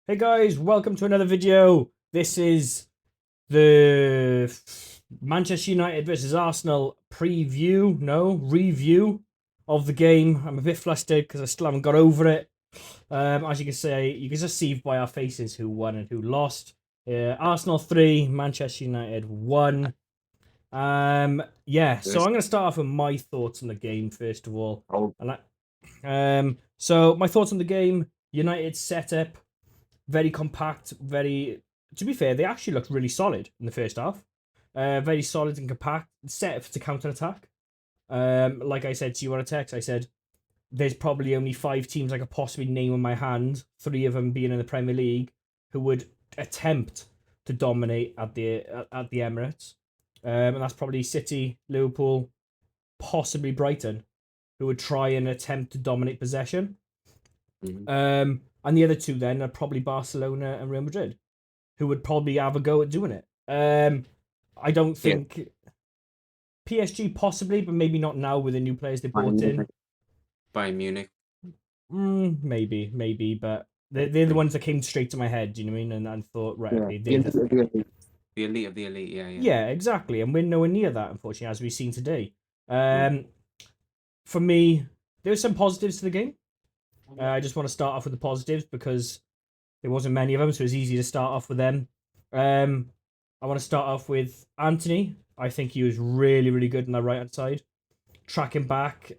Hey guys, welcome to another video. This is the Manchester United versus Arsenal review of the game. I'm a bit flustered because I still haven't got over it. As you can just see by our faces who won and who lost. Arsenal 3, Manchester United 1. So Yes. I'm going to start off with my thoughts on the game first of all. Oh, So my thoughts on the game: United setup, very compact, very. To be fair, they actually looked really solid in the first half. Very solid and compact, set to counter attack. Like I said to you on a text, I said there's probably only 5 teams I could possibly name on my hand, 3 of them being in the Premier League, who would attempt to dominate at the Emirates. And that's probably City, Liverpool, possibly Brighton, who would try and attempt to dominate possession. mhm. And the other two then are probably Barcelona and Real Madrid, who would probably have a go at doing it. I don't Yeah, think PSG possibly, but maybe not now with the new players they Bayern bought in. Munich. Bayern Munich. Maybe, but they're the ones that came straight to my head. Do you know what I mean? And I thought, right, Yeah, okay, the they're elite the of the elite. The elite of the elite. Yeah, yeah. yeah, exactly. And we're nowhere near that, unfortunately, as we've seen today. Mm. Um, for me, there were some positives to the game. I just want to start off with the positives because there wasn't many of them, so it's easy to start off with them. Um, I want to start off with Anthony. I think he was really, really good on the right hand side, tracking back,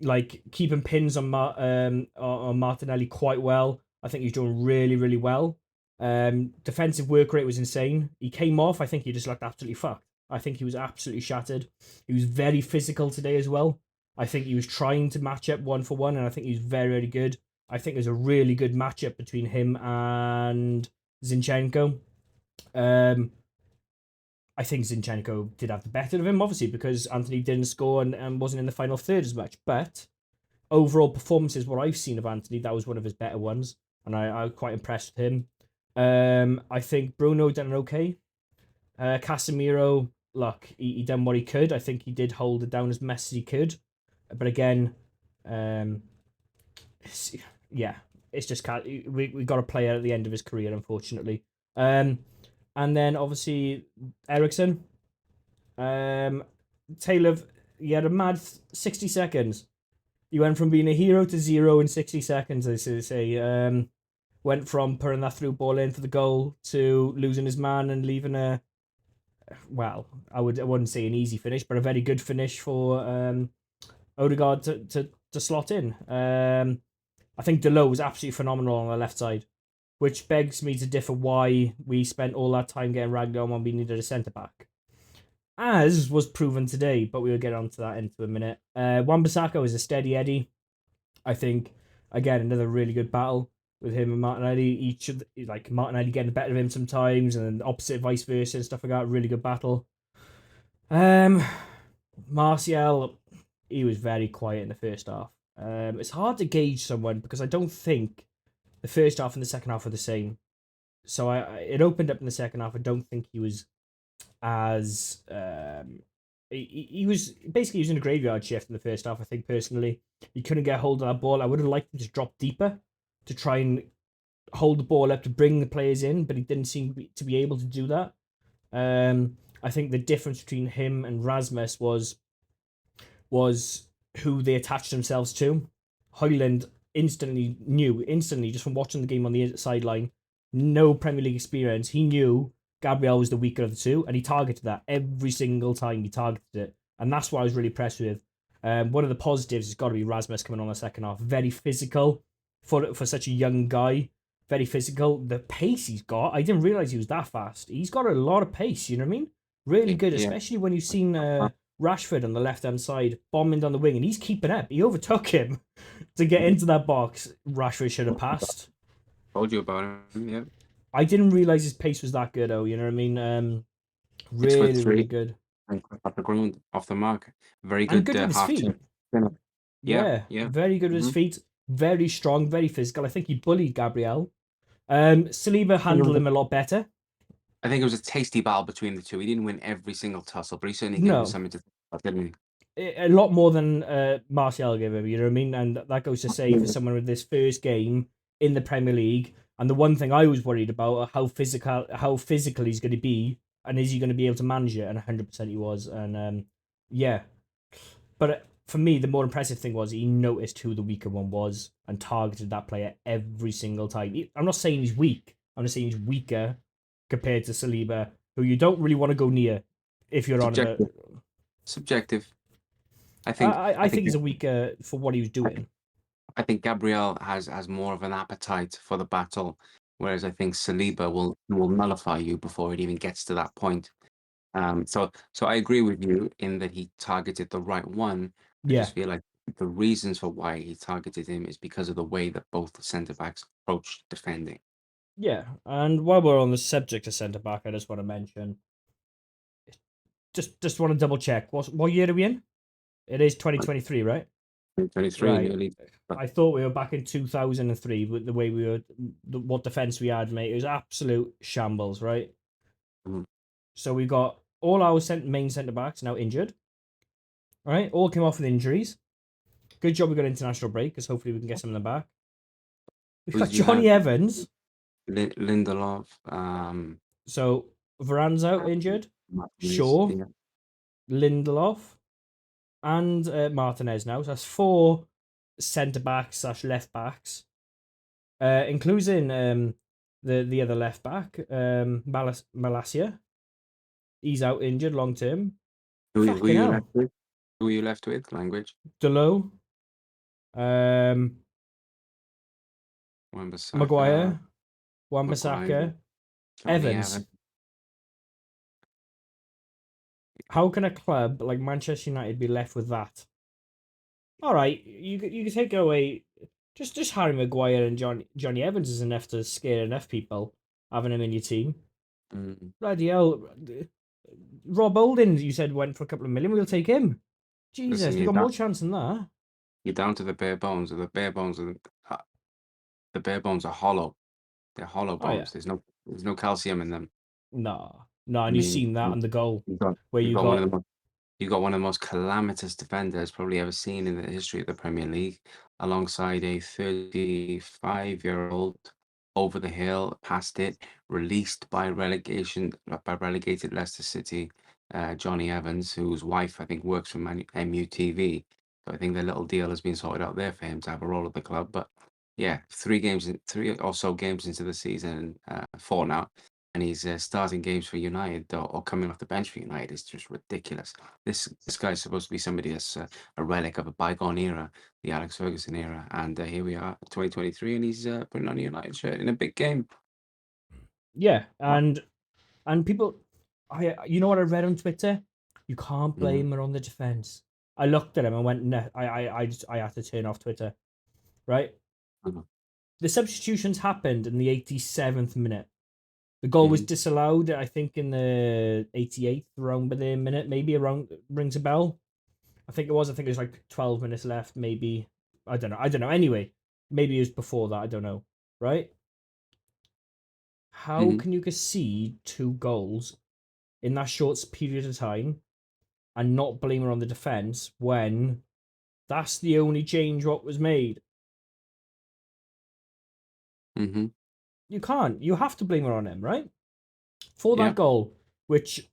like keeping pins on Martinelli quite well. I think he's doing really, really well. Defensive work rate was insane. He came off. I think he just looked absolutely fucked. I think he was absolutely shattered. He was very physical today as well. I think he was trying to match up 1 for 1, and I think he was very, very good. I think there's a really good matchup between him and Zinchenko. Um, I think Zinchenko did have the better of him, obviously, because Anthony didn't score and wasn't in the final third as much. But overall performances, what I've seen of Anthony, that was one of his better ones, and I was quite impressed with him. I think Bruno done okay. Casemiro, look, he done what he could. I think he did hold it down as best as he could, but again, um, yeah, it's just we got a player at the end of his career, unfortunately. And then obviously Ericsson, Taylor, he had a mad 60 seconds. He went from being a hero to zero in 60 seconds, as they say. Went from putting that through ball in for the goal to losing his man and leaving well, I wouldn't say an easy finish, but a very good finish for Odegaard to slot in. I think Delot was absolutely phenomenal on the left side, which begs me to differ why we spent all that time getting ragged on when we needed a centre back. As was proven today, but we will get onto that into a minute. Wan-Bissaka was a steady Eddie. I think, again, another really good battle with him and Martinelli. Each of like Martinelli getting the better of him sometimes, and then opposite vice versa and stuff like that. Really good battle. Um, Martial, he was very quiet in the first half. It's hard to gauge someone because I don't think the first half and the second half are the same. So it opened up in the second half. I don't think he was as he was basically using a graveyard shift in the first half. I think personally, he couldn't get hold of that ball. I would have liked him to drop deeper to try and hold the ball up to bring the players in, but he didn't seem to be able to do that. I think the difference between him and Rasmus was who they attached themselves to. Højlund instantly just from watching the game on the sideline, no Premier League experience. He knew Gabriel was the weaker of the two, and he targeted that every single time he targeted it. And that's what I was really impressed with. One of the positives has got to be Rasmus coming on the second half. Very physical for such a young guy. Very physical. The pace he's got, I didn't realize he was that fast. He's got a lot of pace, you know what I mean? Really good, Yeah. especially when you've seen Rashford on the left hand side bombing down the wing, and he's keeping up. He overtook him to get into that box. Rashford should have passed. Told you about him. Yeah. I didn't realize his pace was that good. Oh, you know what I mean? 6 foot Really, really 3 good, and off the ground, off the mark. Very and good good with his half feet. turn. Yeah, yeah. Yeah, Yeah. very good with his Mm-hmm. feet. Very strong, very physical. I think he bullied Gabriel. Saliba handled him a lot better. I think it was a tasty battle between the two. He didn't win every single tussle, but he certainly gave him No, something to think about, didn't a lot more than Martial gave him. You know what I mean? And that goes to say for he? someone with this first game, in the Premier League. And the one thing I was worried about how physical he's going to be, and is he going to be able to manage it? And 100% he was. And yeah, but for me, the more impressive thing was he noticed who the weaker one was and targeted that player every single time. I'm not saying he's weak. I'm just saying he's weaker compared to Saliba, who you don't really want to go near if you're on about. Subjective. Subjective. I I, think. I I I think think. he's a weaker for what he was I doing. I think Gabriel has more of an appetite for the battle, whereas I think Saliba will nullify you before it even gets to that point. So I agree with you in that he targeted the right one. I Yeah, just feel like the reasons for why he targeted him is because of the way that both centre backs approached defending. yeah. And while we're on the subject of centre back, I just want to mention, just want to double check. What year are we in? It is 2023, right? 2023 Right. nearly, but I thought we were back in 2003 with the way we were, what defense we had, mate. It was absolute shambles, right? mhm, So we got all our main centre backs now injured, right? All came off with injuries. Good job we got international break because hopefully we can get some of them back. We've who got did you have? Johnny Evans. Lindelof, So Varane's out injured. Martinez, Shaw, yeah. Lindelof, and Martinez now. So that's four centre backs slash left backs, including the other left back, Malasia. He's out injured long term. Who Fucking you left hell. with? Who you left with? Language. Delo, um, Wan-Bissaka, Maguire, Wan-Bissaka, Maguire, Johnny Evans. Evans. How can a club like Manchester United be left with that? All right, you can take away just Harry Maguire and Johnny Evans is enough to scare enough people having him in your team. Mm. Bloody hell, Rob Holding, you said went for a couple of million. We'll take him. Listen, Jesus, we got more chance than that. you're down to the bare bones. The bare bones are hollow. They're hollow Oh yeah, bones. There's no calcium in them. no, I and you've mean, seen that on the goal you've got where you've you got one of got the most you got one of the most calamitous defenders probably ever seen in the history of the Premier League, alongside a 35-year-old over the hill, past it, released by relegated Leicester City, Johnny Evans, whose wife I think works for MUTV. So I think the little deal has been sorted out there for him to have a role at the club. But yeah, 3 or so games into the season, 4 now, and he's starting games for United or coming off the bench for United is just ridiculous. This guy's supposed to be somebody that's a relic of a bygone era, the Alex Ferguson era, and here we are, 2023, and he's putting on a United shirt in a big game. yeah, Wow. and people, you know what I read on Twitter? You can't Mhm, blame her on the defense. I looked at him and went, no, I had to turn off Twitter, right? mhm, The substitutions happened in the 87th minute. The goal was mhm, disallowed, I think, in the 88th, around by the minute, maybe around rings a bell. I think it was. I think it was like 12 minutes left, maybe. I don't know. I don't know. Anyway, maybe it was before that. I don't know. Right? How mhm, can you concede two goals in that short period of time and not blame her on the defense when that's the only change what was made? mhm. You can't. You have to blame her on him, right? For that Yeah. goal, which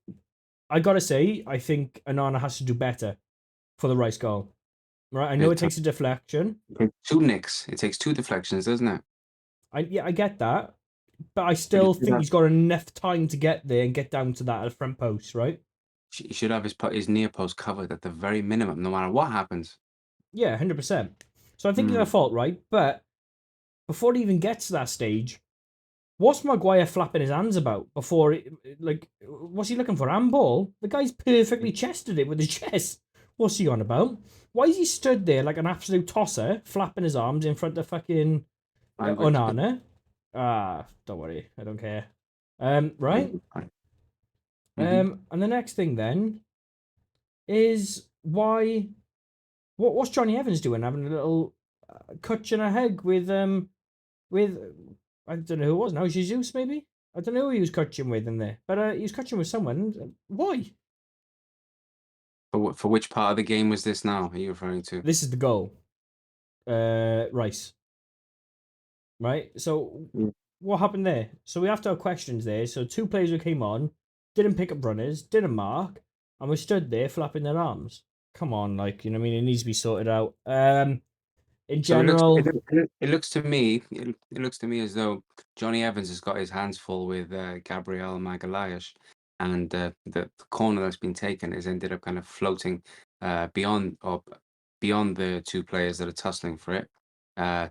I gotta say, I think Anana has to do better for the Rice goal. Right? I know Big it time. takes a deflection. It takes two nicks. It takes two deflections, doesn't it? I get that, but I But still think he's got enough time to get there and get down to that at the front post, right? he should have his near post covered at the very minimum, no matter what happens. Yeah, 100%. So I think he's at Mm. fault, right? But before he even gets to that stage, what's Maguire flapping his hands about before, like, what's he looking for? Handball? The guy's perfectly chested it with his chest. What's he on about? Why is he stood there like an absolute tosser, flapping his arms in front of fucking Language. Onana? Don't worry, I don't care. Right? Language. Mm-hmm. And the next thing then is why what's Johnny Evans doing? Having a little cut in a head with I don't know who it was now, Jesus maybe? I don't know who he was coaching with in there. But he was coaching with someone. Why? For which part of the game was this now? Are you referring to? This is the goal. Rice. right? So Mm. what happened there? So we have to have questions there. So two players who came on didn't pick up runners, didn't mark, and we stood there flapping their arms. Come on, like, you know what I mean? It needs to be sorted out. In So general, it looks to me it looks to me as though Johnny Evans has got his hands full with Gabriel Magalhaes, and the corner that's been taken has ended up kind of floating beyond the two players that are tussling for it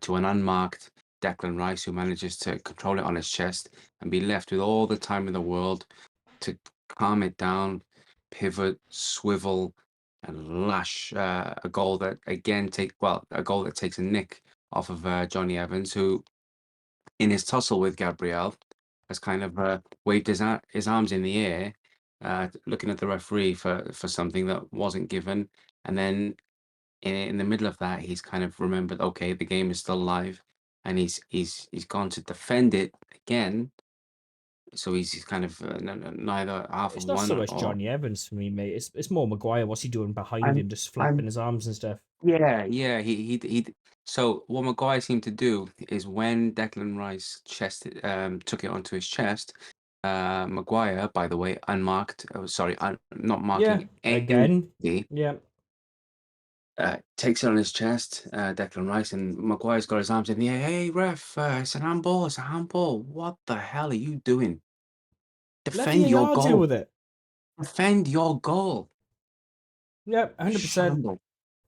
to an unmarked Declan Rice who manages to control it on his chest and be left with all the time in the world to calm it down, pivot, swivel, and lash a goal that again a goal that takes a nick off of Johnny Evans, who in his tussle with Gabriel has kind of waved his arms in the air, looking at the referee for something that wasn't given, and then in the middle of that, he's kind of remembered, okay, the game is still live, and he's gone to defend it again. So he's kind of neither half of it's not so one much or. Johnny Evans for me, mate. It's more Maguire. What's he doing behind I'm him, just flapping I'm his arms and stuff? yeah. So what Maguire seemed to do is when Declan Rice took it onto his chest, Maguire, by the way, unmarked. Oh, sorry, not Yeah, marking again. anybody, Yeah. takes it on his chest, Declan Rice, and Maguire's got his arms in the air. Hey, ref, it's an handball. It's a handball. What the hell are you doing? Let Defend your VAR deal goal. with it. Defend your goal. Yeah, 100%. Shambles.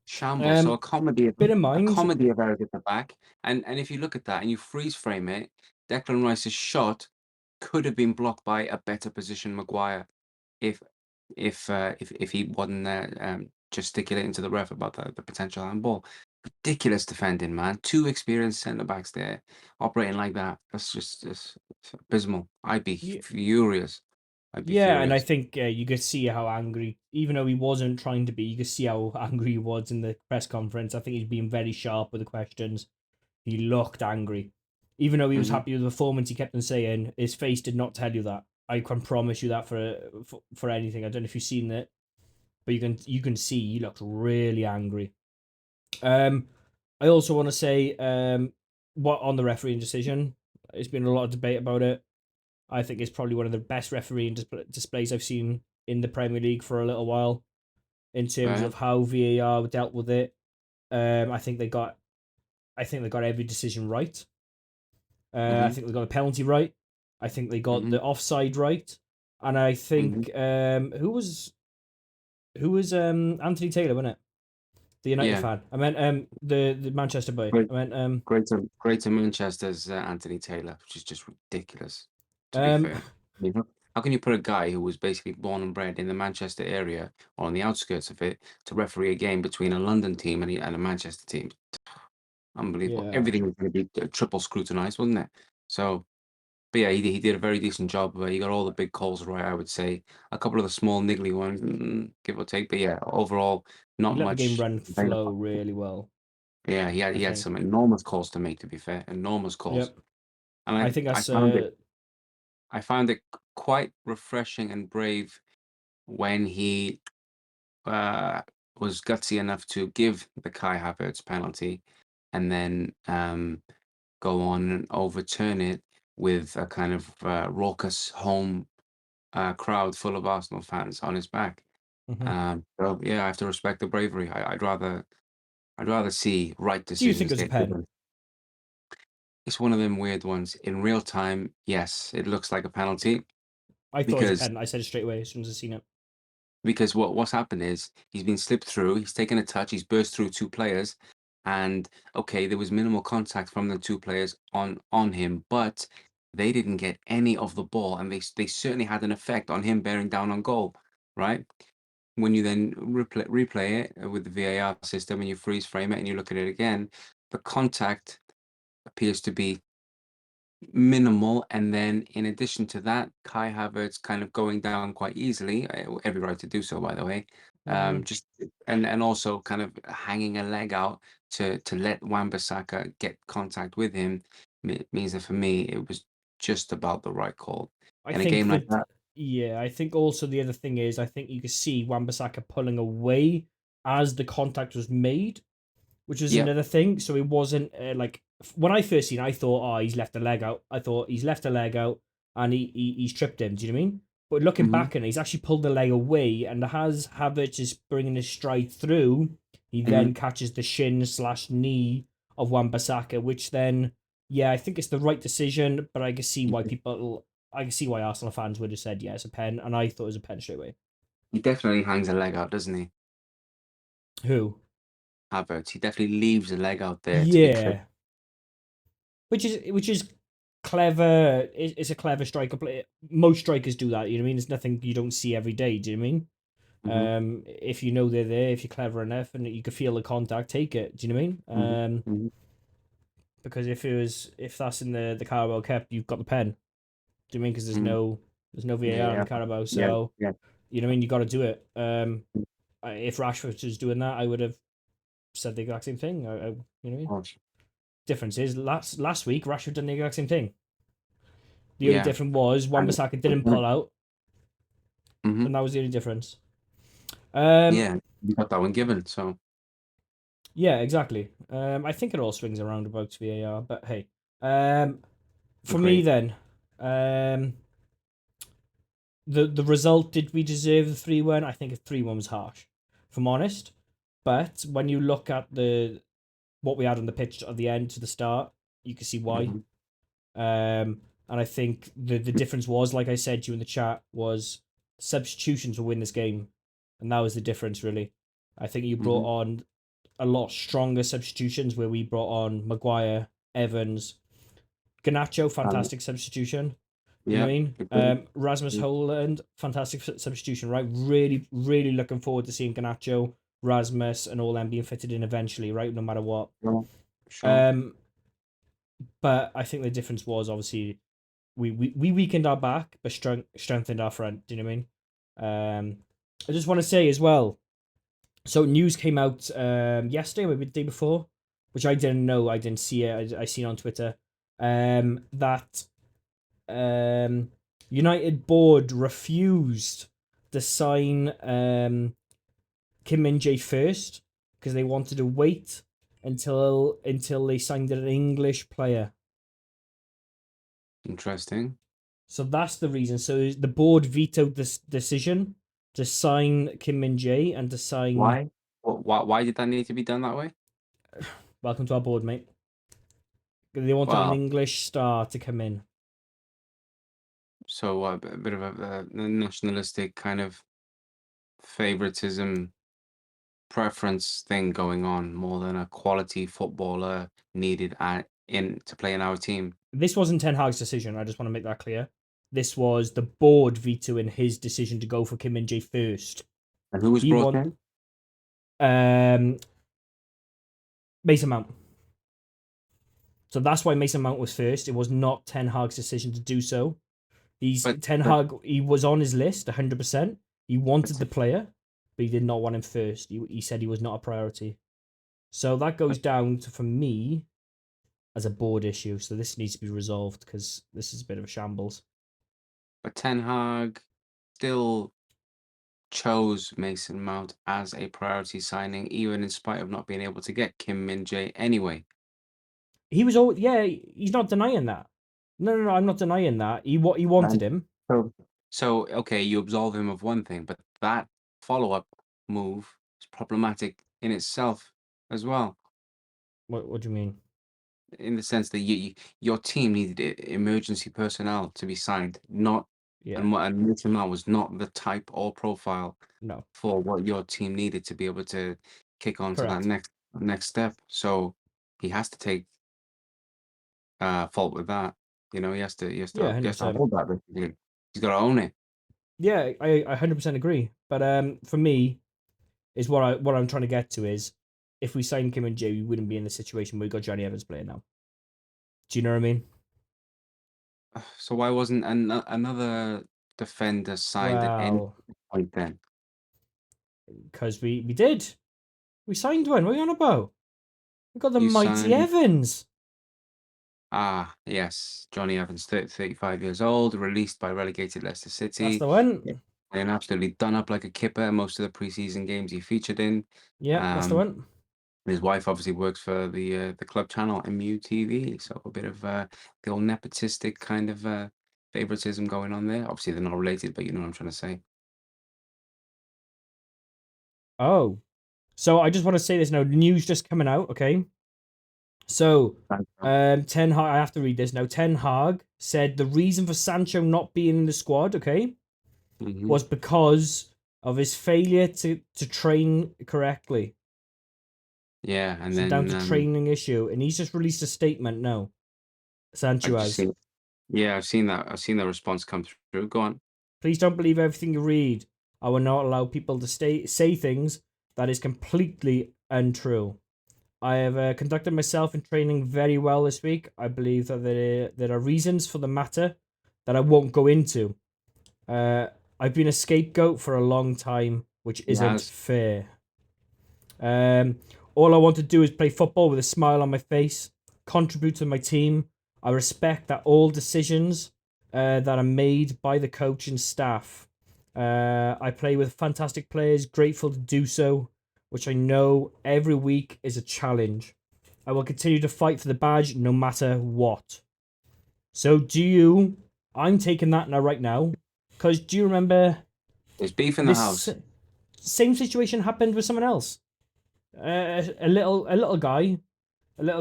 Shambles. So Bit in a mind. comedy of errors at the back. And if you look at that and you freeze frame it, Declan Rice's shot could have been blocked by a better position Maguire if if he wasn't gesticulating to the ref about the potential handball. Ridiculous defending, man. Two experienced centre backs there operating like that. That's just it's abysmal. I'd be Yeah, furious. I'd be yeah, and I furious. think you could see how angry, even though he wasn't trying to be, you could see how angry he was in the press conference. I think he's been very sharp with the questions. He looked angry. Even though he was Hmm. happy with the performance, he kept on saying his face did not tell you that. I can promise you that for anything. I don't know if you've seen it, but you can see he looked really angry. Um, I also want to say what on the refereeing decision. There's been a lot of debate about it. I think it's probably one of the best refereeing displays I've seen in the Premier League for a little while in terms Fair. of how VAR dealt with it. I think they got every decision right. I Hmm. think they got the penalty right. I think they got Hmm. the offside right, and I Hmm. think who was Anthony Taylor, wasn't it? The United Yeah. fan. I meant the Manchester boy. Great, I meant Greater Manchester's Anthony Taylor, which is just ridiculous, to be um fair. I mean, how can you put a guy who was basically born and bred in the Manchester area or on the outskirts of it to referee a game between a London team and a Manchester team? Unbelievable. yeah. Everything was going to be triple scrutinized, wasn't it? So, but yeah, he did a very decent job. He got all the big calls right, I would say. A couple of the small niggly ones, give or take. But yeah, overall, He not let the game much. run flow really well, Yeah, I he had think. some enormous calls to make, to be fair, enormous calls. Yep. And I think I that's found it I found it quite refreshing and brave when he uh, was gutsy enough to give the Kai Havertz penalty and then go on and overturn it with a kind of raucous home crowd full of Arsenal fans on his back. Mhm. So yeah, I have to respect the bravery. I'd rather see right Do you think decisions it was a get pen? given. It's one of them weird ones. In real time, yes, it looks like a penalty I thought it was a because pen. I said it straight away as soon as I seen it. what's happened is he's been slipped through, he's taken a touch, he's burst through two players, and okay, there was minimal contact from the two players on him, but they didn't get any of the ball, and they certainly had an effect on him bearing down on goal, right? When you then replay it with the VAR system and you freeze frame it and you look at it again, the contact appears to be minimal, and then in addition to that, Kai Havertz kind of going down quite easily, every right to do so, by the way. Mm, Just and also kind of hanging a leg out to let Wan-Bissaka get contact with him means that for me it was just about the right call. I In a think game like that that, yeah. I think also the other thing is I think you could see Wan-Bissaka pulling away as the contact was made, which is yep, another thing. So it wasn't like when I first seen it, I thought, oh, he's left a leg out. I thought he's left a leg out and he's tripped him. Do you know what I mean? But looking Mm-hmm. back on it, he's actually pulled the leg away, and as Havertz is bringing his stride through, he Mm-hmm. then catches the shin slash knee of Wan-Bissaka, which then, yeah, I think it's the right decision, but I can see why Arsenal fans would have said, yeah, it's a pen, and I thought it was a pen straight away. He definitely hangs a leg out, doesn't he? Who? Havertz. He definitely leaves a leg out there to be clipped. Yeah, which is clever. It's a clever striker play. Most strikers do that. You know what I mean? It's nothing you don't see every day. Do you know what I mean? Mm-hmm. If you know they're there, if you're clever enough, and you can feel the contact, take it. Do you know what I mean? Mm-hmm. Because if that's in the Carabao Cup, you've got the pen. Do you know what I mean? Because Mm-hmm. there's no VAR in Yeah. the Carabao, Yeah. so Yeah. you know what I mean. You got to do it. If Rashford was doing that, I would have said the exact same thing. You know what I mean? Oh, Difference is last week Rashford done the exact same thing. The only yeah. difference was Wan-Bissaka didn't pull out, Mm-hmm. and that was the only difference. Um, Yeah. You got that one given. So yeah, exactly. I think it all swings around about VAR, but hey, um, for me agreed. then, um, the result, did we deserve the 3-1? I think a 3-1 was harsh, if I'm honest. But when you look at the what we had on the pitch at the end to the start, you can see why. Mm-hmm. And I think the difference was, like I said to you in the chat, was substitutions will win this game, and that was the difference really. I think you brought Mm-hmm. on a lot stronger substitutions where we brought on Maguire, Evans, Garnacho, fantastic substitution. You know Yeah. what I mean? Agreed. Rasmus Holland, fantastic substitution, right? Really, really looking forward to seeing Garnacho, Rasmus, and all them being fitted in eventually, right? No matter what. Sure. Sure. Um, but I think the difference was obviously we weakened our back, but strengthened our front. Do you know what I mean? I just want to say as well. So news came out yesterday, maybe the day before, which I didn't know. I didn't see it. I seen on Twitter that United board refused to sign Kim Min Jae first because they wanted to wait until they signed an English player. Interesting. So that's the reason. So the board vetoed this decision to sign Kim Min Jae and to sign. Why? Why did that need to be done that way? Welcome to our board, mate. They wanted an Well, English star to come in. so a bit of a nationalistic kind of favoritism preference thing going on more than a quality footballer needed in to play in our team. This wasn't Ten Hag's decision. I just want to make that clear. This was the board vetoing his decision to go for Kim Min Jae first. And who was He brought want in? Mason Mount. So that's why Mason Mount was first. It was not Ten Hag's decision to do so. But Ten Hag. He was on his list 100%. He wanted the player, but he did not want him first. He said he was not a priority. So that goes down to, for me, as a board issue. So this needs to be resolved because this is a bit of a shambles. but Ten Hag still chose Mason Mount as a priority signing, even in spite of not being able to get Kim Min Jae anyway. He was all, yeah. He's not denying that. No. I'm not denying that. He wanted And him. so okay, you absolve him of one thing, but that follow-up move is problematic in itself as well. What do you mean? In the sense that your team needed emergency personnel to be signed, not Yeah. and Mason Mount was not the type or profile No. for what your team needed to be able to kick on to that Correct. next step. So he has to take fault with that. You know, Yeah. he has to 100%. hold that basically. He's got to own it. Yeah. I 100% agree. But for me, is what I'm trying to get to is, if we signed Kim and Jay, we wouldn't be in the situation where we got Johnny Evans playing now. Do you know what I mean? So why wasn't another defender signed at any Well, point then? because we did. We signed one. What are you on about? We got the You mighty signed Evans. yes, Johnny Evans, 35 years old, released by relegated Leicester That's City. the one. Yeah. And absolutely done up like a kipper most of the preseason games he featured in. Yeah, that's the Um, one. His wife obviously works for the club channel MUTV, so a bit of the old nepotistic kind of favoritism going on there. Obviously, they're not related, but you know what I'm trying to say. Oh, so I just want to say this now. News just coming out. Okay, so Ten Hag. I have to read this now. Ten Hag said the reason for Sancho not being in the squad, okay, Hmm. was because of his failure to train correctly. Yeah, and So down then to training issue, and he's just released a statement now. I Sancho just has. seen, yeah, I've seen that. I've seen the response come through. Go on. Please don't believe everything you read. I will not allow people to say things that is completely untrue. I have conducted myself in training very well this week. I believe that there are reasons for the matter that I won't go into. Uh, I've been a scapegoat for a long time, which He isn't has. fair. Um, all I want to do is play football with a smile on my face, contribute to my team. I respect that all decisions that are made by the coach and staff. I play with fantastic players, grateful to do so, which I know every week is a challenge. I will continue to fight for the badge no matter what. So, do you? I'm taking that now, right now, because do you remember There's beef in the this house. same situation happened with someone else? A little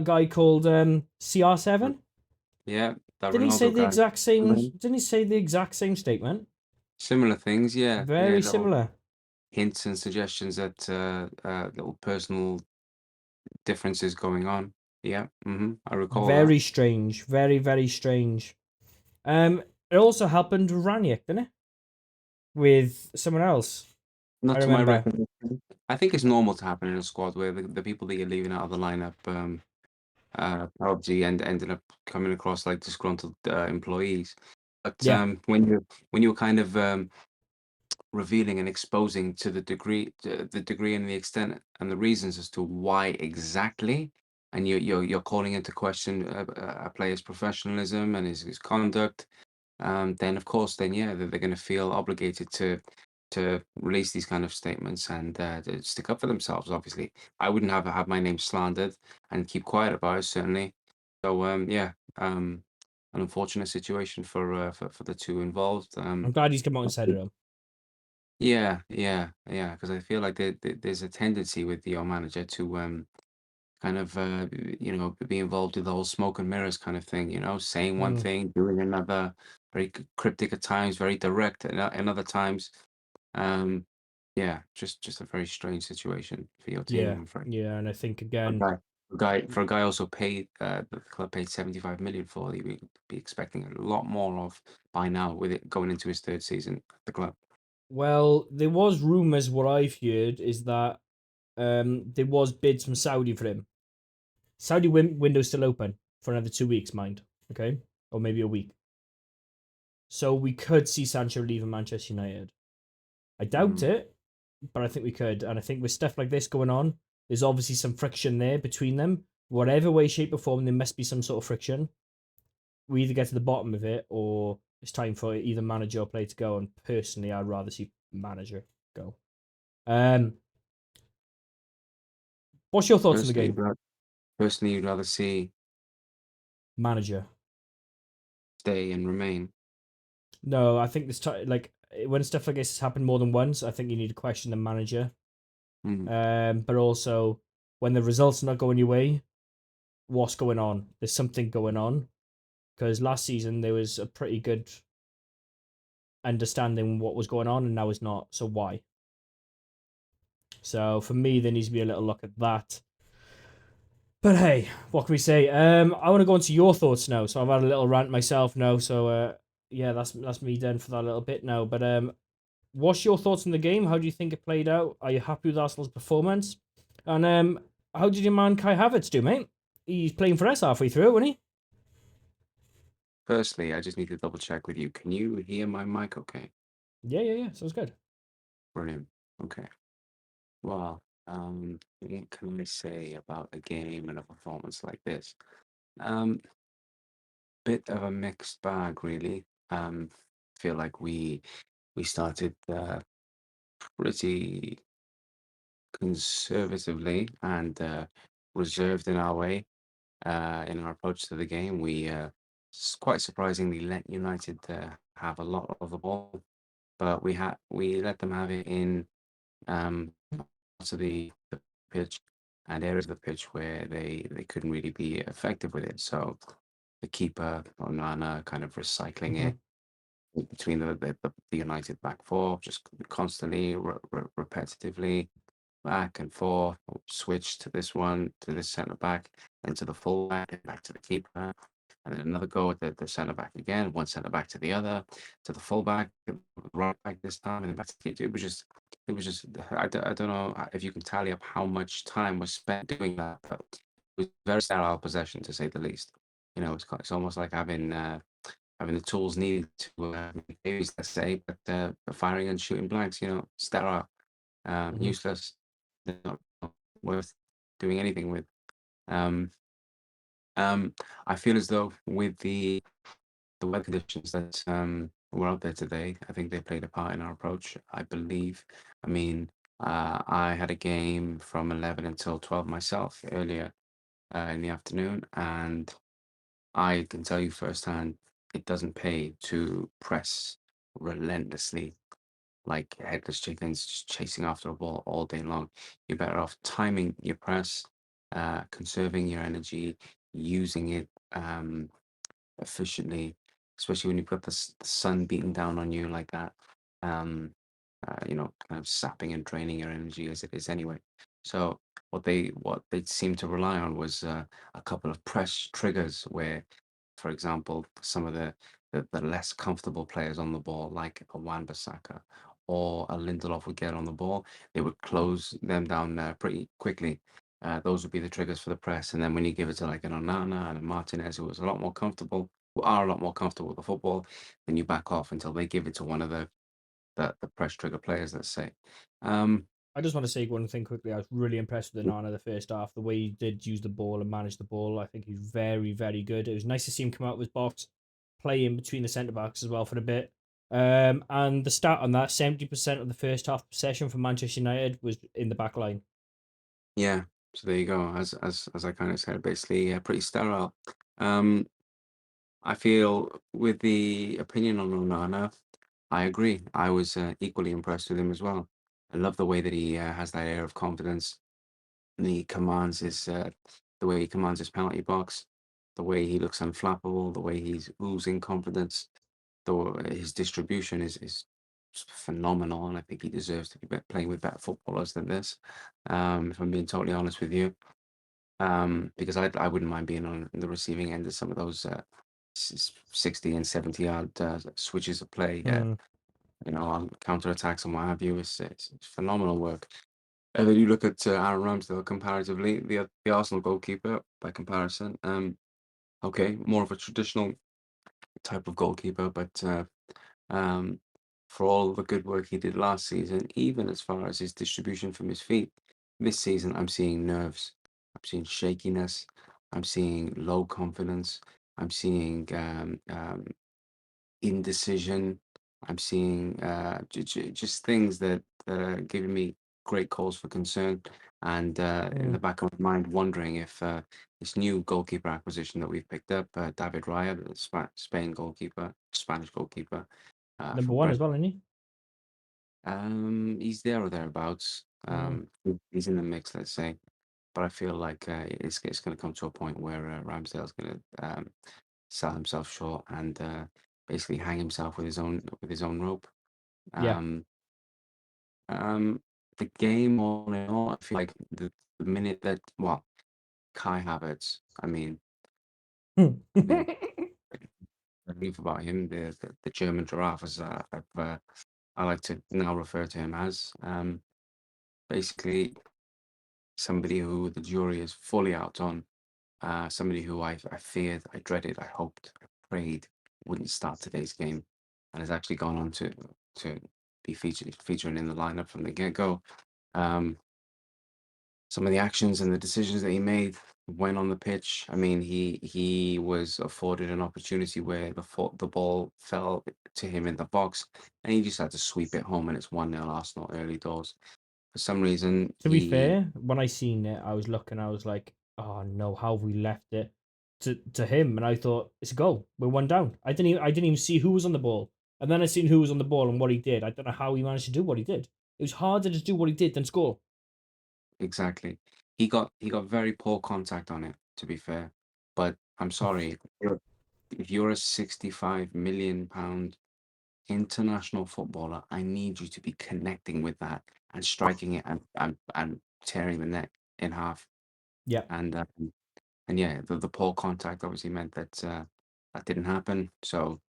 guy called CR7. Yeah, that Didn't he say Ronaldo the guy. exact same? Mhm. Didn't he say the exact same statement? Similar things, yeah, yeah, Very little similar. hints and suggestions that little personal differences going on. Yeah, I recall that. Very strange. Very strange. It also happened with Ranić, didn't it? With someone else. I Not to my remember. recollection. I think it's normal to happen in a squad where the people that you're leaving out of the lineup probably ended up coming across like disgruntled employees. But Yeah. when you're kind of revealing and exposing to the degree and the extent and the reasons as to why exactly, and you're calling into question a player's professionalism and his conduct, then of course, then yeah, they're going to feel obligated to release these kind of statements and to stick up for themselves. Obviously, I wouldn't have my name slandered and keep quiet about it, certainly. So yeah, an unfortunate situation for the two involved. I'm glad he's come out and said it. Yeah, yeah, yeah. Because I feel like there's a tendency with your manager to kind of be involved with the whole smoke and mirrors kind of thing. You know, saying one Mm, thing, doing another, very cryptic at times, very direct, and other times, um, yeah, just a very strange situation for your team. yeah. I'm afraid. Yeah. And I think A again, guy, for a guy also paid the club paid 75 million for, you would be expecting a lot more of by now with it going into his third season at the club. well, there was rumors. What I've heard is that there was bids from Saudi for him. Saudi window's still open for another 2 weeks, mind. Okay, or maybe a week. So we could see Sancho leaving Manchester United. I doubt Mm. it, but I think we could. And I think with stuff like this going on, there's obviously some friction there between them. Whatever way, shape, or form, there must be some sort of friction. We either get to the bottom of it, or it's time for either manager or player to go. And personally, I'd rather see manager go. Um, what's your thoughts on the Personally, game, you'd rather see manager? stay and remain. No, I think this time, like when stuff like this has happened more than once, I think you need to question the manager. Mm. But also when the results are not going your way, what's going on? There's something going on because last season there was a pretty good understanding what was going on, and now it's not. So why? So for me, there needs to be a little look at that. But hey, what can we say? I want to go into your thoughts now. So I've had a little rant myself now. So yeah, that's me done for that little bit now. But what's your thoughts on the game? How do you think it played out? Are you happy with Arsenal's performance? And how did your man Kai Havertz do, mate? He's playing for us halfway through, wasn't he? Firstly, I just need to double check with you. Can you hear my mic okay? Yeah. Sounds good. Brilliant. Okay. Well, what can I say about a game and a performance like this? Um, Bit of a mixed bag, really. Feel like we started pretty conservatively and reserved in our way, in our approach to the game. We quite surprisingly let United have a lot of the ball, but we let them have it in parts of the pitch and areas of the pitch where they couldn't really be effective with it. So the keeper Onana kind of recycling Hmm. it between the United back four, just constantly, repetitively, back and forth, or switch to this one, to this centre back, then to the full back, and back to the keeper, and then another go at the centre back again, one centre back to the other, to the full back, right back this time, and then back to the keeper. It was just, I don't know if you can tally up how much time was spent doing that, but it was very sterile possession to say the least. It's almost like having the tools needed to make babies, let's say, but firing and shooting blanks, sterile, Hmm. useless, not worth doing anything with. Um, I feel as though with the weather conditions that were out there today, I think they played a part in our approach. I believe. I mean, I had a game from 11 until 12 myself earlier in the afternoon, and I can tell you firsthand, it doesn't pay to press relentlessly like headless chickens, just chasing after a ball all day long. You're better off timing your press, conserving your energy, using it efficiently, especially when you've got the sun beating down on you like that. Um, kind of sapping and draining your energy as it is anyway. So what they seemed to rely on was a couple of press triggers where, for example, some of the less comfortable players on the ball, like a Wan-Bissaka or a Lindelof, would get on the ball, they would close them down pretty quickly. Those would be the triggers for the press. And then when you give it to like an Onana and a Martinez, who was a lot more comfortable, who are a lot more comfortable with the football, then you back off until they give it to one of the press trigger players, let's say. Um, I just want to say one thing quickly. I was really impressed with Nana the first half. The way he did use the ball and manage the ball, I think he's very, very good. It was nice to see him come out of his box, play in between the centre backs as well for a bit. And the stat on that: 70% of the first half possession for Manchester United was in the back line. yeah, so there you go. As I kind of said, basically, pretty sterile. Um, I feel with the opinion on Onana, I agree. I was equally impressed with him as well. I love the way that he has that air of confidence, and the way he commands his penalty box, the way he looks unflappable, the way he's oozing confidence. His distribution is phenomenal, and I think he deserves to be playing with better footballers than this. If I'm being totally honest with you, because I wouldn't mind being on the receiving end of some of those 60 and 70-yard switches of play, Mm, on counter attacks and what have you. It's phenomenal work. And then you look at Aaron Ramsdale comparatively, the Arsenal goalkeeper by comparison. Okay, more of a traditional type of goalkeeper, but um, for all the good work he did last season, even as far as his distribution from his feet, this season I'm seeing nerves, I'm seeing shakiness, I'm seeing low confidence, I'm seeing indecision. I'm seeing just things that are giving me great cause for concern, and in mm. the back of my mind, wondering if this new goalkeeper acquisition that we've picked up, David Raya, the Spain goalkeeper, Spanish goalkeeper Number from one Brent, as well, isn't he? he's there or thereabouts. Mm. He's in the mix, let's say. But I feel like it's going to come to a point where Ramsdale's going to sell himself short and basically hang himself with his own rope. Yeah. Um, the game all in all, I feel like the minute that Kai Havertz, I mean, I believe about him, the German giraffe, as I like to now refer to him as, basically somebody who the jury is fully out on. Somebody who I feared, I dreaded, I hoped, I prayed wouldn't start today's game, and has actually gone on to be featuring in the lineup from the get go. Um, some of the actions and the decisions that he made when on the pitch. I mean, he was afforded an opportunity where the ball fell to him in the box, and he just had to sweep it home, and it's 1-0 Arsenal early doors. For some reason, To be he fair, when I seen it, I was looking. I was like, "Oh no, how have we left it to him?" And I thought it's a goal. We're one down. I didn't even see who was on the ball, and then I seen who was on the ball and what he did. I don't know how he managed to do what he did. It was harder to do what he did than score. exactly. He got very poor contact on it, to be fair. But I'm sorry, if you're a 65 million pound international footballer, I need you to be connecting with that and striking it and tearing the net in half. Yeah. And and yeah, the poor contact obviously meant that that didn't happen. So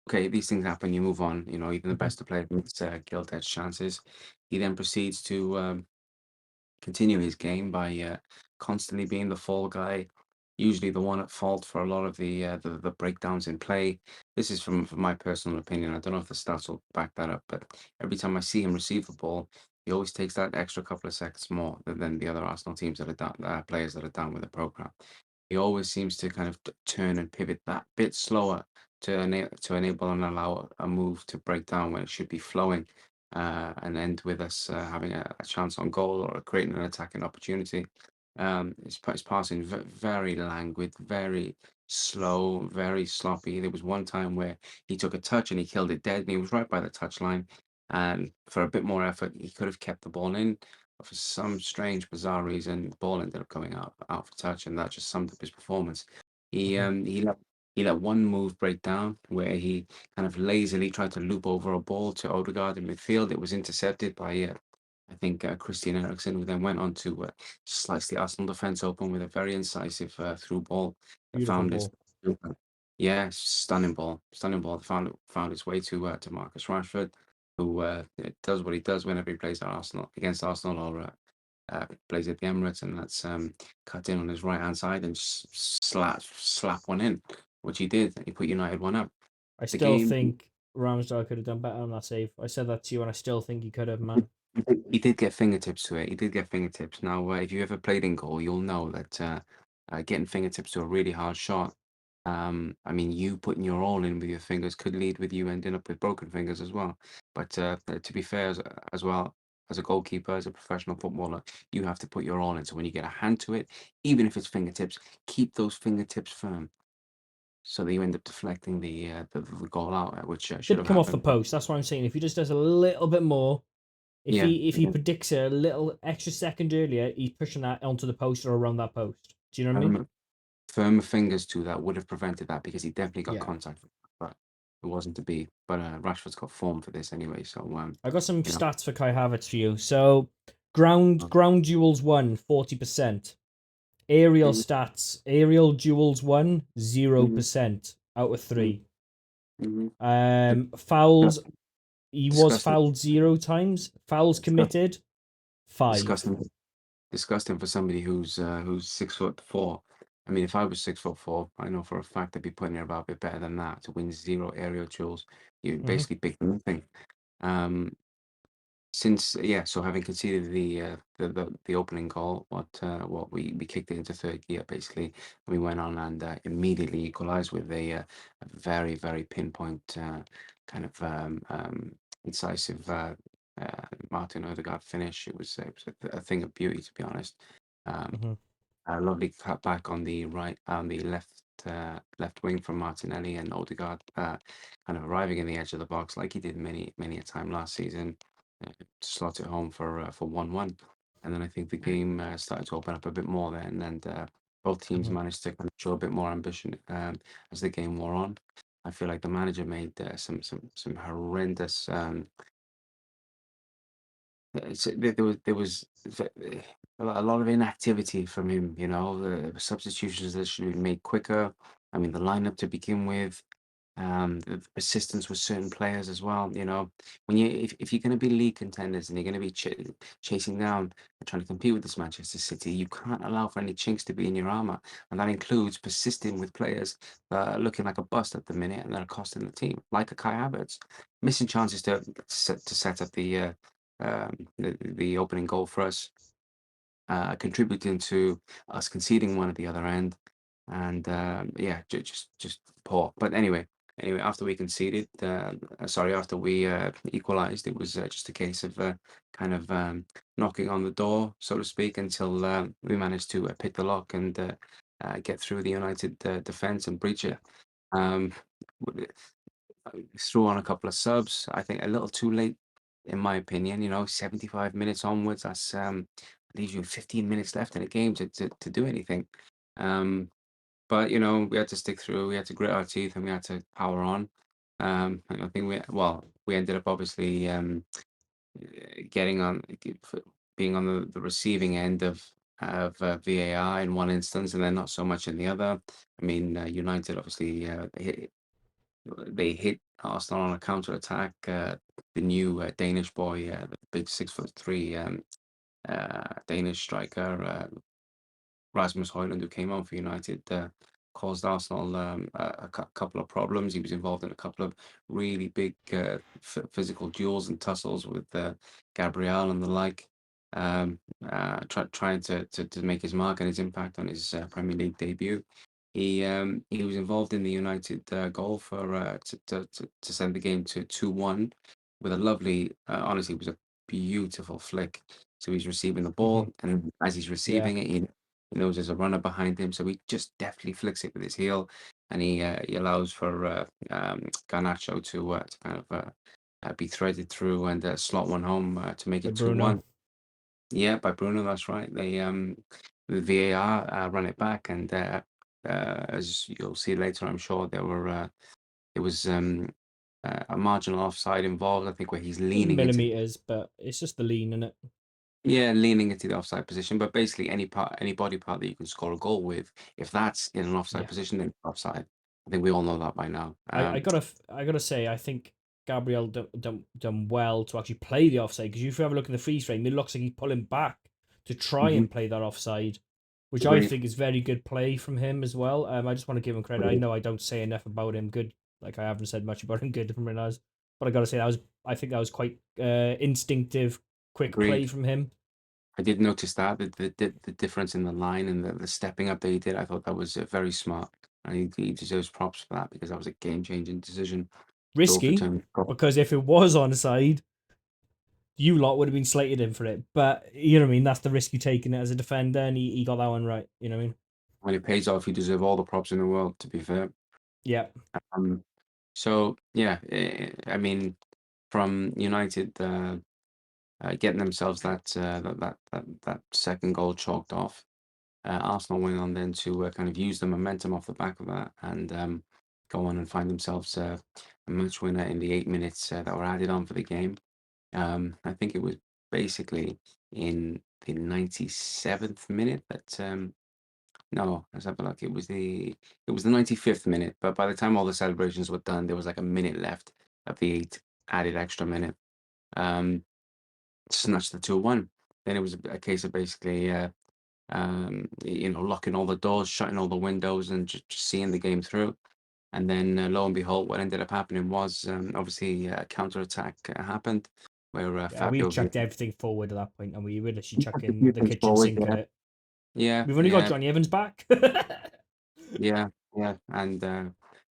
okay, these things happen. You move on. You know, even the Mhm. best of players miss gilt edged chances. He then proceeds to continue his game by constantly being the fall guy, usually the one at fault for a lot of the breakdowns in play. This is from my personal opinion. I don't know if the stats will back that up, but every time I see him receive the ball, he always takes that extra couple of seconds more than the other Arsenal teams that are down, players that are down with the program. He always seems to kind of turn and pivot that bit slower to enable and allow a move to break down when it should be flowing and end with us having a chance on goal or creating an attacking opportunity. His passing very languid, very slow, very sloppy. There was one time where he took a touch and he killed it dead, and he was right by the touchline. And for a bit more effort, he could have kept the ball in. But for some strange, bizarre reason, the ball ended up coming out for touch, and that just summed up his performance. He Mhm. um he let one move break down where he kind of lazily tried to loop over a ball to Odegaard in midfield. It was intercepted by, I think, Christian Eriksen, who then went on to slice the Arsenal defence open with a very incisive through ball that Beautiful found its, ball. yeah, stunning ball. Found its way to Marcus Rashford, who does what he does whenever he plays at Arsenal against Arsenal or plays at the Emirates, and that's cut in on his right hand side and just slap one in, which he did. He put United one up. I The still game, think Ramsdale could have done better on that save. I said that to you, and I still think he could have, man. he did get fingertips to it. He did get fingertips. Now, if you ever played in goal, you'll know that getting fingertips to a really hard shot. I mean, you putting your all in with your fingers could lead with you ending up with broken fingers as well. But to be fair, as well as a goalkeeper, as a professional footballer, you have to put your all in. So when you get a hand to it, even if it's fingertips, keep those fingertips firm so that you end up deflecting the goal out, which should Did have come off the happened. post. That's what I'm saying. If he just does a little bit more, Yeah, if he yeah. predicts it a little extra second earlier, he's pushing that onto the post or around that post. Do you know what I mean? Um, Firmer fingers to that would have prevented that because he definitely got Yeah. contact, but it wasn't to be. But Rashford's got form for this anyway, so I got some you know, stats for Kai Havertz for you. So uh, ground duels won 40%. Aerial mhm, stats. Aerial duels won mhm, 0% out of mhm, three. mhm. Fouls, Disgusting, he was disgusting, fouled 0 times. Fouls committed, five. disgusting, disgusting for somebody who's 6'4". I mean, if I was 6'4", I know for a fact I'd be putting it about a bit better than that to win zero aerial duels. You Hmm. basically pick nothing. Um, Since yeah, so having conceded the opening goal, what we kicked it into third gear basically, and we went on and immediately equalised with a very pinpoint kind of incisive Martin Odegaard finish. It was a thing of beauty, to be honest. Um, Hmm. a lovely cut back on the left wing from Martinelli, and Odegaard kind of arriving in the edge of the box like he did many a time last season, to slot it home for 1-1. And then I think the game started to open up a bit more then, and both teams Hmm. managed to kind of show a bit more ambition as the game wore on. I feel like the manager made some horrendous there was a lot of inactivity from him. You know, the substitutions that should be made quicker. I mean, the lineup to begin with, the persistence with certain players as well. You know, when if you're going to be league contenders and you're going to be chasing down and trying to compete with this Manchester City, you can't allow for any chinks to be in your armor, and that includes persisting with players that are looking like a bust at the minute and that are costing the team, like a Kai Havertz, missing chances to set up the opening goal for us, contributing to us conceding one at the other end, and yeah, just poor. But anyway, Anyway, after we conceded, sorry, after we equalised, it was just a case of kind of knocking on the door, so to speak, until we managed to pick the lock and get through the United defence and breach it. Um, w- Threw on a couple of subs. I think a little too late, in my opinion. 75 minutes onwards. That's leaves you 15 minutes left in a game to do anything. Um, but we had to stick through. We had to grit our teeth and we had to power on. And I think we ended up obviously getting on, being on the receiving end of VAR in one instance, and then not so much in the other. I mean, United obviously they hit Arsenal on a counter attack. The new Danish boy, the big 6'3" Danish striker, Rasmus Højlund, who came on for United, caused Arsenal couple of problems. He was involved in a couple of really big physical duels and tussles with Gabriel and the like, trying to make his mark and his impact on his Premier League debut. He was involved in the United goal for to send the game to 2-1 with a lovely, honestly, it was a beautiful flick. So he's receiving the Hmm. ball, and as he's Yeah, receiving it, he knows there's a runner behind him, so he just deftly flicks it with his heel, and he allows for Garnacho to kind of be threaded through and slot one home to make by it Bruno. 2-1. Yeah, by Bruno, that's right. The VAR run it back, and as you'll see later, I'm sure there was a marginal offside involved. I think where he's Just leaning into millimeters, but it's just the lean in it. yeah, leaning into the offside position, but basically any body part that you can score a goal with, if that's in an offside Yeah. position, then it's offside. I think we all know that by now. I gotta say, I think Gabriel done well to actually play the offside, because if you have a look at the freeze frame, it looks like he's pulling back to try Mhm. and play that offside, which I Agreed. think is very good play from him as well. I just want to give him credit. I Agreed. know I don't say enough about him. Good, like I haven't said much about him. Good from Renaz, but I gotta say I think that was quite instinctive, quick play Agreed. from him. I did notice that the difference in the line and the stepping up that he did. I thought that was very smart, and he deserves props for that because that was a game changing decision to Risky, overturn the goal. because if it was onside, you lot would have been slated in for it. But you know what I mean? That's the risk you take in it as a defender, and he got that one right. You know what I mean? When it pays off, you deserve all the props in the world. To be fair. Yeah. Um, so yeah, I mean, from United. Getting themselves that second goal chalked off. Arsenal went on then to kind of use the momentum off the back of that and go on and find themselves a match winner in the 8 minutes that were added on for the game. I think it was basically in the 97th minute that no, let's have a look. It was the 95th minute, but by the time all the celebrations were done, there was like a minute left of the eight added extra minute. Um, Snatched the 2-1. Then it was a case of basically, locking all the doors, shutting all the windows, and just seeing the game through. And then, lo and behold, what ended up happening was obviously a counter attack happened where Yeah, we Fabio Vieira chucked everything forward at that point, and we were literally took a chucking few the things kitchen forward. sink at Yeah, it. yeah, We've only got yeah, Johnny Evans back. yeah, yeah. And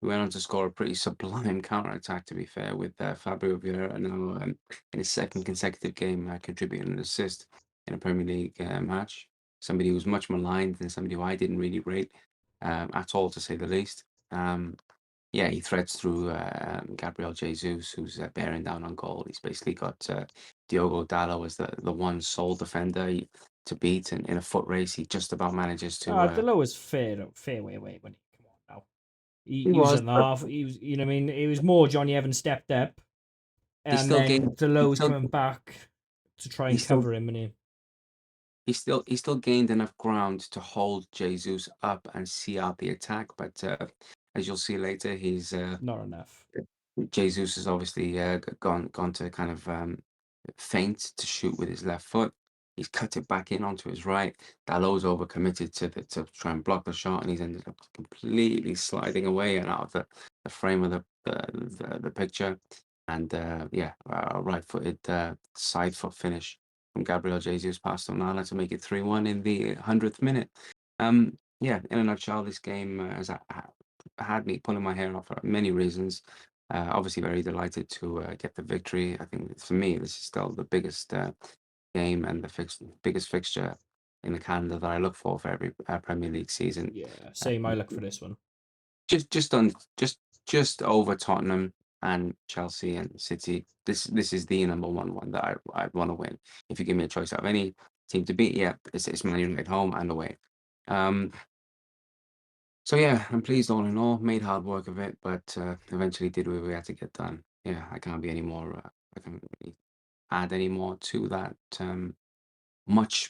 we went on to score a pretty sublime counter attack, to be fair, with Fabio Vieira now in his second consecutive game contributing an assist in a Premier League match. Somebody who's much maligned and somebody who I didn't really rate at all, to say the least. Yeah, he threads through Gabriel Jesus, who's bearing down on goal. He's basically got Diogo Dalot as the one sole defender to beat, and in a foot race, he just about manages to. Delo was fair way away when he come on now. He He was was, at the but half. He was, you know what I mean? It was more Johnny Evans stepped up, he and still then gained. He Delo was still coming back to try he and still cover him, and he he still gained enough ground to hold Jesus up and see out the attack. But as you'll see later, not enough. Jesus has obviously gone to kind of feint to shoot with his left foot. He's cut it back in onto his right. Dalot's overcommitted to try and block the shot, and he's ended up completely sliding away and out of the frame of the picture. And yeah, a right-footed side foot finish from Gabriel Jesus past Onana to make it 3-1 in the 100th minute. Yeah, in a nutshell, this game had me pulling my hair out for many reasons. Obviously, very delighted to get the victory. I think for me, this is still the biggest game and the biggest fixture in the calendar that I look for every Premier League season. Yeah, Uh, same. I look for this one. just on just over Tottenham and Chelsea and City. This is the number one that I want to win. If you give me a choice out of any team to beat, yeah, it's Man United home and away. Um, so yeah, I'm pleased all in all. Made hard work of it, but eventually did what we had to get done. Yeah, I can't be any more. I can't really add any more to that. Much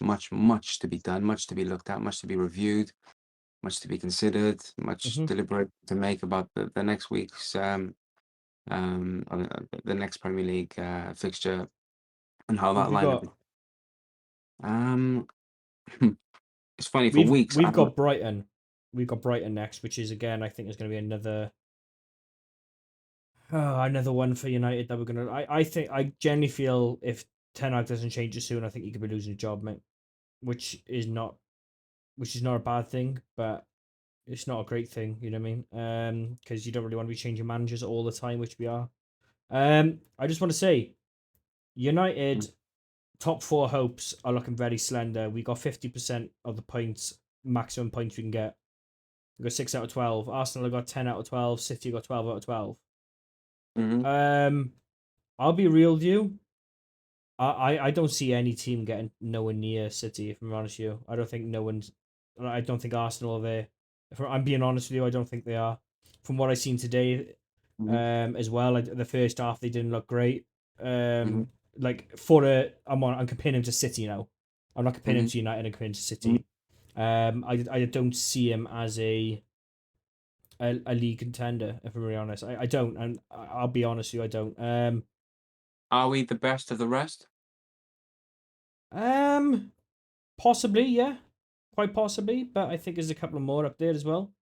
to be done, much to be looked at, much to be reviewed, much to be considered, much Hmm. deliberate to make about the next week's the next Premier League fixture and how Who that have you lineup. got? Um, it's funny for weeks. We've got Brighton. We've got Brighton next, which is again I think is going to be another one for United that we're gonna. I think I genuinely feel if Ten Hag doesn't change it soon, I think he could be losing a job, mate. Which is not a bad thing, but it's not a great thing. You know what I mean? Because you don't really want to be changing managers all the time, which we are. I just want to say, United top four hopes are looking very slender. We got 50% of the points, maximum points we can get. We got 6 out of 12. Arsenal got 10 out of 12. City got 12 out of 12. Mm-hmm. Um, I'll be real with you. I don't see any team getting nowhere near City. If I'm honest with you, I don't think no one's. I don't think Arsenal are there. If I'm being honest with you, I don't think they are. From what I've seen today, Hmm. as well, like the first half they didn't look great. Hmm. Like for a, I'm comparing him to City now. I'm not comparing him Hmm. to United. I'm comparing him to Hmm. City. I don't see him as a league contender. If I'm really honest, I don't, and I'll be honest with you, I don't. Are we the best of the rest? Um, Possibly, yeah, quite possibly. But I think there's a couple of more up there as well.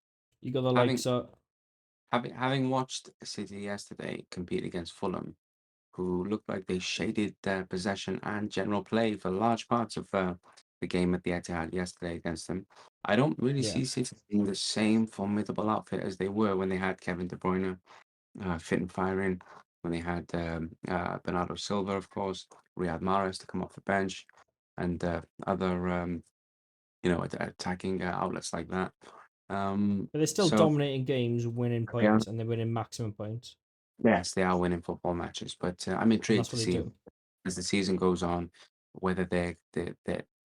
You got the Having likes of having watched City yesterday compete against Fulham, who looked like they shaded their possession and general play for large parts of the game at the Etihad yesterday against them. I don't really yeah. see City being the same formidable outfit as they were when they had Kevin De Bruyne fit and firing, when they had Bernardo Silva, of course, Riyad Mahrez to come off the bench, and other attacking outlets like that. But they're still So dominating games, winning yeah, points, and they're winning maximum points, yes, they are winning football matches, but I'm and intrigued that's to what they see do. as the season goes on whether they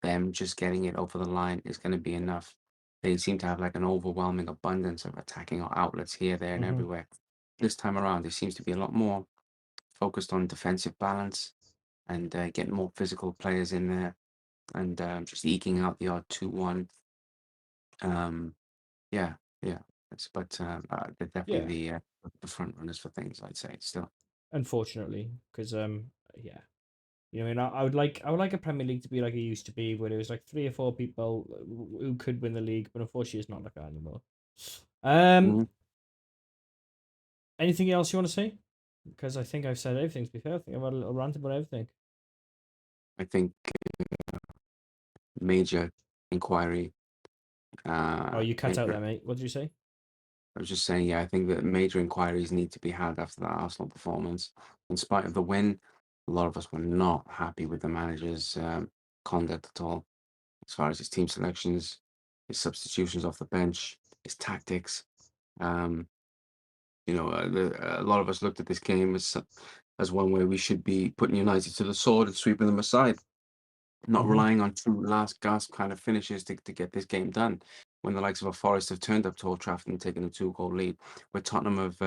them just getting it over the line is going to be enough. They seem to have like an overwhelming abundance of attacking outlets here, there, and Hmm. everywhere. This time around, there seems to be a lot more focused on defensive balance and getting more physical players in there and just eking out the odd 2-1. Um, yeah, yeah. They're definitely Yeah, the front runners for things, I'd say. Still. unfortunately, because yeah, you know, what I mean, I would like a Premier League to be like it used to be, where there was like three or four people who could win the league, but unfortunately, it's not like that anymore. Um, Mhm. Anything else you want to say? Because I think I've said everything. To be fair, I think I've had a little rant about everything. I think major inquiry. Oh, you cut out Major. there, mate. What did you say? I was just saying, yeah, I think that major inquiries need to be had after that Arsenal performance. In spite of the win, a lot of us were not happy with the manager's conduct at all, as far as his team selections, his substitutions off the bench, his tactics. Um, a lot of us looked at this game as one where we should be putting United to the sword and sweeping them aside, not Hmm. relying on true last gasp kind of finishes to get this game done. When the likes of a Forest have turned up to Old Trafford and taken a 2-goal lead, where Tottenham have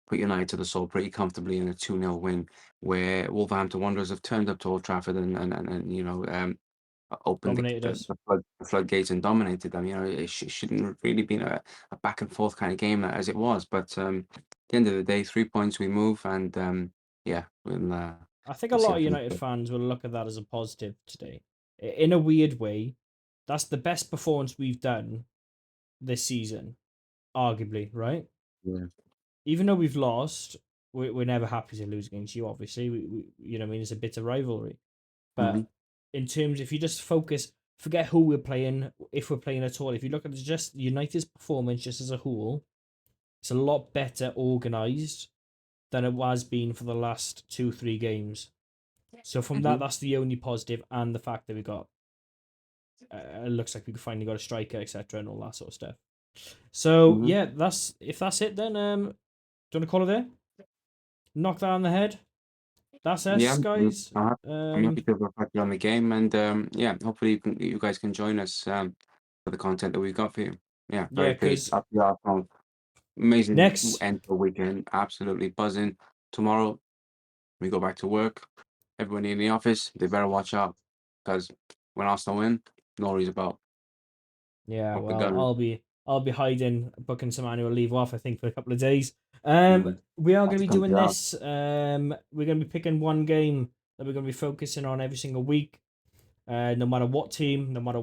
put United to the sword pretty comfortably in a 2-0 win, where Wolverhampton Wanderers have turned up to Old Trafford and opened Dominated us. the floodgates and dominated them. It shouldn't have really been a back and forth kind of game as it was. But at the end of the day, 3 points we move, and yeah, I think a we'll see lot how of things United go. fans will look at that as a positive today. In a weird way, that's the best performance we've done this season, arguably, right? Yeah. Even though we've lost, we're never happy to lose against you, obviously. You know what I mean? It's a bitter rivalry. Hmm. But in terms, if you just focus, forget who we're playing, if we're playing at all, if you look at just United's performance just as a whole, It's a lot better organised than it has been for the last 2-3 games. So from that, that's the only positive, and the fact that we got it looks like we finally got a striker, etc., and all that sort of stuff. So yeah, that's it then. Do you want to call it there? Knock that on the head. That's us, Yeah, guys. I'm happy to reflect on the game, and yeah, hopefully you guys can join us for the content that we've got for you. Yeah, Yeah, very pleased. because Up to Arsenal. Amazing next, end to the weekend. Absolutely buzzing. Tomorrow we go back to work. Everybody in the office, they better watch out because when Arsenal win, no worries about yeah, up the well, gun. I'll be hiding, booking some annual leave off. I think for a couple of days. Mm. We are going Have to to be come to doing the house. this. We're going to be picking one game that we're going to be focusing on every single week. No matter what team, no matter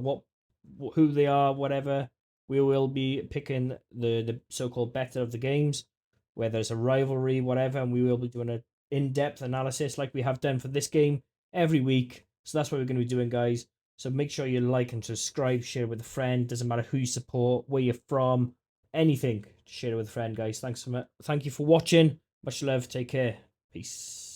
who they are, whatever, we will be picking the so-called better of the games, whether it's a rivalry, whatever, and we will be doing an in-depth analysis like we have done for this game every week. So that's what we're going to be doing, guys. So make sure you like and subscribe, share it with a friend. Doesn't matter who you support, where you're from, anything. Share it with a friend, guys. Thank you for watching. Much love. Take care. Peace.